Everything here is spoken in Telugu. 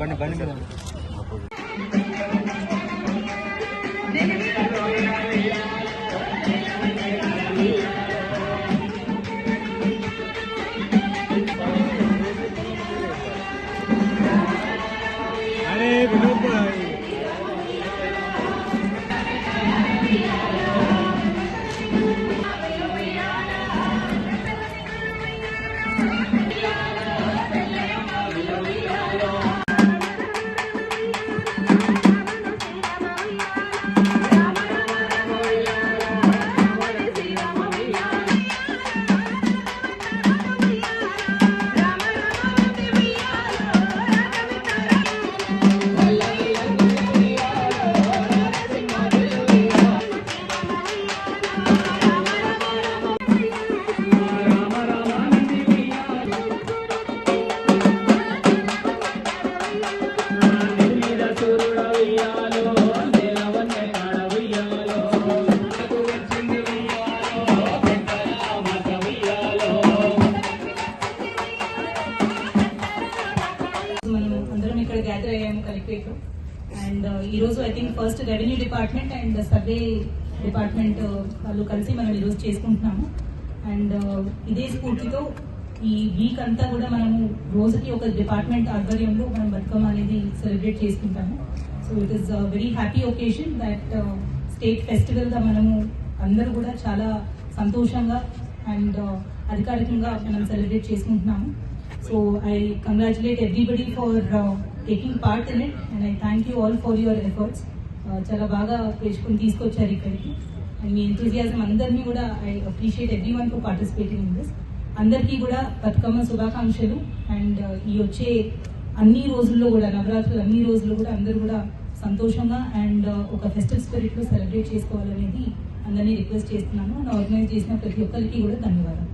బండి బండి మీద अरे विनोद भाई గ్యాదర్ అయ్యాము కలెక్టరేట్ లో. అండ్ ఈరోజు I think first revenue department and survey department వాళ్ళు కలిసి మనం ఈరోజు చేసుకుంటున్నాము. అండ్ ఇదే స్ఫూర్తితో ఈ వీక్ అంతా కూడా మనము రోజుకి ఒక డిపార్ట్మెంట్ ఆధ్వర్యంలో మనం బతుకమ్మ అనేది సెలబ్రేట్ చేసుకుంటాము. So it is very happy occasion that state festival గా మనము అందరూ కూడా చాలా సంతోషంగా అండ్ అధికారికంగా మనం సెలబ్రేట్ చేసుకుంటున్నాము. So I congratulate everybody for taking part in it and I thank you all for your efforts. చాలా బాగా పేర్చుకుని తీసుకొచ్చారు ఇక్కడికి అండ్ మీ ఎంతూజియాజం అందరినీ కూడా I appreciate everyone for participating in this. అందరికీ కూడా బతుకమ్మ శుభాకాంక్షలు. అండ్ ఈ వచ్చే అన్ని రోజుల్లో కూడా నవరాత్రులు అన్ని రోజుల్లో కూడా అందరూ కూడా సంతోషంగా అండ్ ఒక ఫెస్టివ్ స్పిరిట్ లో సెలబ్రేట్ చేసుకోవాలనేది అందరినీ రిక్వెస్ట్ చేస్తున్నాను. ఆర్గనైజ్ చేసిన ప్రతి ఒక్కరికి కూడా ధన్యవాదాలు.